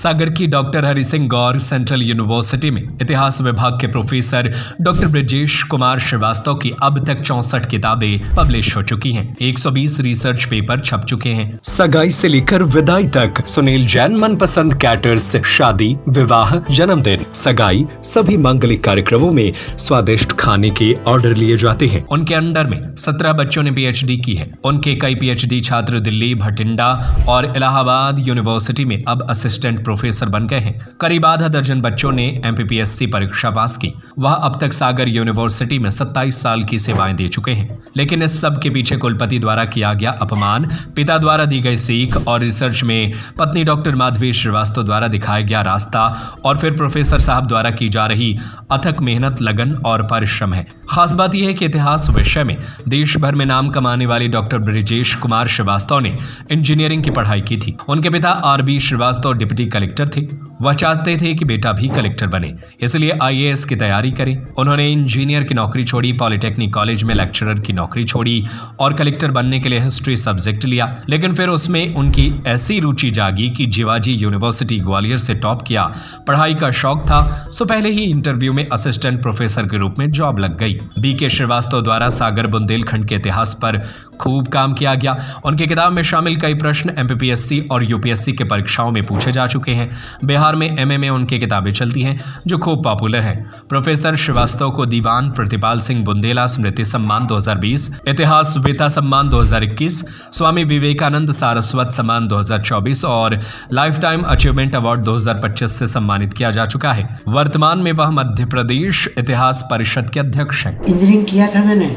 सागर की डॉक्टर हरि सिंह गौर central university में इतिहास विभाग के प्रोफेसर डॉक्टर ब्रजेश कुमार श्रीवास्तव की अब तक 64 किताबें पब्लिश हो चुकी हैं। 120 रिसर्च पेपर छप चुके हैं। सगाई से लेकर विदाई तक सुनील जैन मनपसंद कैटर्स शादी, विवाह, जन्मदिन, सगाई सभी मांगलिक कार्यक्रमों में स्वादिष्ट खाने के ऑर्डर लिए जाते हैं। उनके अंडर में 17 बच्चों ने पीएचडी की है। उनके कई पीएचडी छात्र दिल्ली, भटिंडा और इलाहाबाद यूनिवर्सिटी में अब असिस्टेंट प्रोफेसर बन गए हैं। करीब आधा दर्जन बच्चों ने एमपीपीएससी परीक्षा पास की। वह अब तक सागर यूनिवर्सिटी में 27 साल की सेवाएं दे चुके हैं। लेकिन इस सब के पीछे कुलपति द्वारा किया गया अपमान, पिता द्वारा दी गई सीख और रिसर्च में पत्नी डॉक्टर माधवी श्रीवास्तव द्वारा दिखाया गया रास्ता और फिर प्रोफेसर साहब द्वारा की जा रही अथक मेहनत, लगन और परिश्रम है। खास बात यह है कि इतिहास विषय में देश भर में नाम कमाने वाले डॉक्टर ब्रजेश कुमार श्रीवास्तव ने इंजीनियरिंग की पढ़ाई की थी। उनके पिता आरबी श्रीवास्तव डिप्टी कलेक्टर थे। वह चाहते थे कि बेटा भी कलेक्टर बने, इसलिए आईएएस की तैयारी करें। उन्होंने इंजीनियर की नौकरी छोड़ी, पॉलिटेक्निक कॉलेज में लेक्चरर की नौकरी छोड़ी और कलेक्टर बनने के लिए हिस्ट्री सब्जेक्ट लिया। लेकिन फिर उसमें उनकी ऐसी रुचि जागी कि जीवाजी यूनिवर्सिटी ग्वालियर से टॉप किया। पढ़ाई का शौक था, सो पहले ही इंटरव्यू में असिस्टेंट प्रोफेसर के रूप में जॉब लग गई। बीके श्रीवास्तव द्वारा सागर बुंदेलखंड के इतिहास पर खूब काम किया गया। उनकी किताब में शामिल कई प्रश्न एमपीपीएससी और यूपीएससी के परीक्षाओं में पूछे जा चुके हैं। बिहार में एमए में उनकी किताबें चलती हैं जो खूब पॉपुलर है। प्रोफेसर श्रीवास्तव को दीवान प्रतिपाल सिंह बुंदेला स्मृति सम्मान 2020, इतिहास वेता सम्मान 2021, स्वामी विवेकानंद सारस्वत सम्मान 2024 और लाइफ टाइम अचीवमेंट अवार्ड 2025 से सम्मानित किया जा चुका है। वर्तमान में वह मध्य प्रदेश इतिहास परिषद के अध्यक्ष हैं। इंजीनियरिंग किया था मैंने,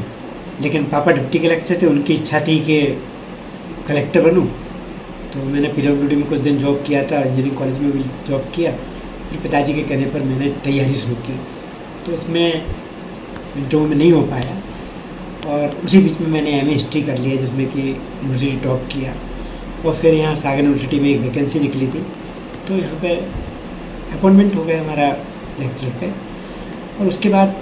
लेकिन पापा डिप्टी कलेक्टर थे, उनकी इच्छा थी कि कलेक्टर बनूं, तो मैंने पीडब्ल्यूडी में कुछ दिन जॉब किया था, इंजीनियरिंग कॉलेज में भी जॉब किया। फिर पिताजी के कहने पर मैंने तैयारी शुरू की, तो उसमें इंटरव्यू में नहीं हो पाया और उसी बीच में मैंने एमए हिस्ट्री कर लिया, जिसमें कि यूनिवर्सिटी टॉप किया। और फिर यहाँ सागर यूनिवर्सिटी में एक वैकेंसी निकली थी, तो यहाँ पे अपॉइंटमेंट हो गया हमारा लेक्चर पे। और उसके बाद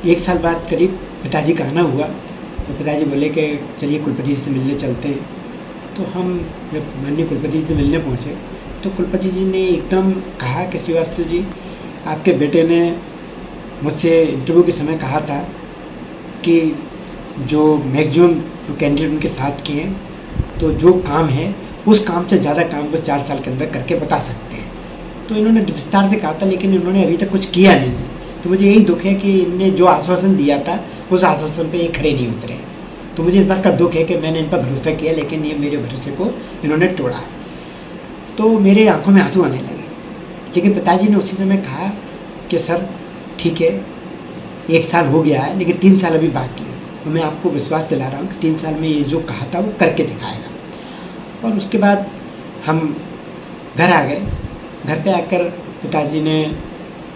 1 साल बाद करीब पिताजी का आना हुआ, तो पिताजी बोले कि चलिए कुलपति जी से मिलने चलते हैं। तो हम जब माननीय कुलपति जी से मिलने पहुँचे तो कुलपति जी ने एकदम कहा कि श्रीवास्तव जी, आपके बेटे ने मुझसे इंटरव्यू के समय कहा था कि जो मैक्सिमम जो कैंडिडेट उनके साथ किए हैं, तो जो काम है उस काम से ज़्यादा काम वो 4 साल के अंदर करके बता सकते हैं। तो इन्होंने विस्तार से कहा था, लेकिन इन्होंने अभी तक कुछ किया नहीं है। तो मुझे यही दुख है कि इनने जो आश्वासन दिया था उस आश्वासन पे ये खड़े नहीं उतरे। तो मुझे इस बात का दुख है कि मैंने इन पर भरोसा किया, लेकिन ये मेरे भरोसे को इन्होंने तोड़ा। तो मेरे आंखों में आंसू आने लगे। लेकिन पिताजी ने उसी समय कहा कि सर ठीक है, 1 साल हो गया है, लेकिन 3 साल अभी बाकी है। तो मैं आपको विश्वास दिला रहा हूँ कि 3 साल में ये जो कहा था वो करके दिखाएगा। और उसके बाद हम घर आ गए। घर पे आकर पिताजी ने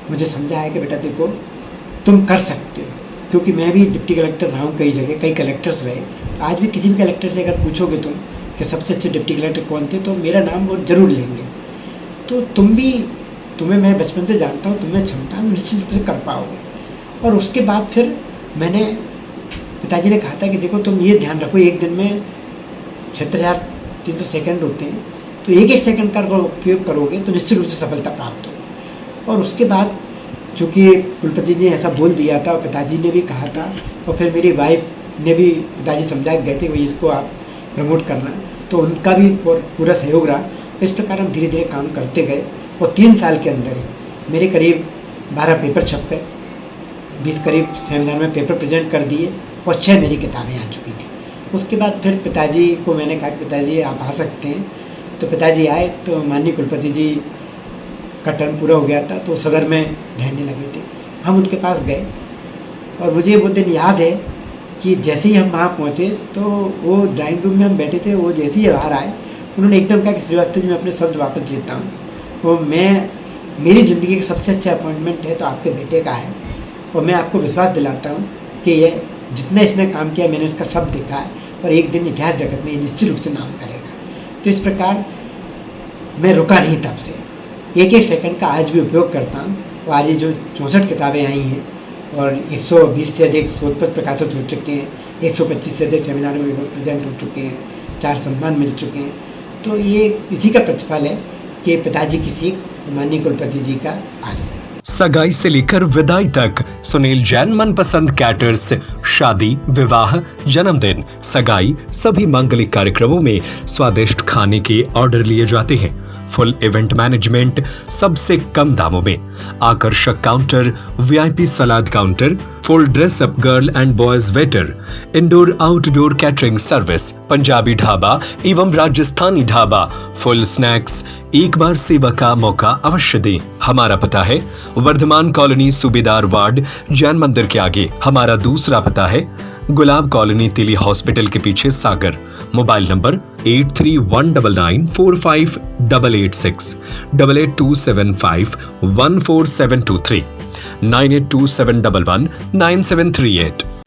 मुझे समझाया कि बेटा देखो, तुम कर सकते हो, क्योंकि मैं भी डिप्टी कलेक्टर रहा हूँ कई जगह, कई कलेक्टर्स रहे। आज भी किसी भी कलेक्टर से अगर पूछोगे तुम कि सबसे अच्छे डिप्टी कलेक्टर कौन थे, तो मेरा नाम वो जरूर लेंगे। तो तुम्हें मैं बचपन से जानता हूँ, तुम्हें क्षमता निश्चित रूप से कर पाओगे। और उसके बाद फिर मैंने पिताजी ने कहा था कि देखो तुम ये ध्यान रखो, एक दिन में 76,300 सेकेंड होते हैं, तो एक सेकंड का उपयोग करोगे तो निश्चित रूप से सफलता प्राप्त हो। और उसके बाद चूँकि कुलपति ने ऐसा बोल दिया था, पिताजी ने भी कहा था, और फिर मेरी वाइफ ने भी, पिताजी समझा गए थे कि इसको आप प्रमोट करना, तो उनका भी पूरा सहयोग रहा। इस प्रकार हम धीरे धीरे काम करते गए और 3 साल के अंदर ही मेरे करीब 12 पेपर छप गए, 20 करीब सेमिनार में पेपर प्रेजेंट कर दिए और 6 मेरी किताबें आ चुकी थी। उसके बाद फिर पिताजी को मैंने कहा कि पिताजी आप आ सकते हैं। तो पिताजी आए तो माननीय कुलपति जी का टर्म पूरा हो गया था, तो सदर में रहने लगे थे। हम उनके पास गए और मुझे वो दिन याद है कि जैसे ही हम वहाँ पहुँचे तो वो ड्राइंग रूम में हम बैठे थे, वो जैसे ही बाहर आए उन्होंने एकदम कहा कि श्रीवास्तव जी मैं अपने शब्द वापस लेता हूँ, वो मेरी ज़िंदगी का सबसे अच्छा अपॉइंटमेंट है तो आपके बेटे का है, और मैं आपको विश्वास दिलाता हूँ कि ये जितना इसने काम किया मैंने इसका सब देखा है, और एक दिन इतिहास जगत में ये निश्चित रूप से नाम करेगा। तो इस प्रकार मैं रुका नहीं, तब से एक सेकंड का आज भी उपयोग करता हूँ। और आज ये जो 64 किताबें आई हैं और 120 से अधिक शोध पत्र प्रकाशित हो चुके हैं, 125 से अधिक सेमिनार में प्रेजेंट हो चुके हैं, 4 सम्मान मिल चुके हैं। तो ये इसी का प्रतिफल है आपके पिताजी की सीख माननीय कुलपति जी का आदर। सगाई से लेकर विदाई तक सुनील जैन मनपसंद कैटर्स शादी, विवाह, जन्मदिन, सगाई सभी मांगलिक कार्यक्रमों में स्वादिष्ट खाने के ऑर्डर लिए जाते हैं। फुल इवेंट मैनेजमेंट सबसे कम दामों में, आकर्षक counter, VIP salad counter, full dress up girl and boys waiter, indoor outdoor catering service, Punjabi dhaba एवं राजस्थानी ढाबा, फुल स्नैक्स। एक बार सेवा का मौका अवश्य दें। हमारा पता है वर्धमान कॉलोनी, सूबेदार वार्ड, जैन मंदिर के आगे। हमारा दूसरा पता है गुलाब कॉलोनी, तिली हॉस्पिटल के पीछे, सागर। Mobile number 8319458886, 8827514723, 9827119738।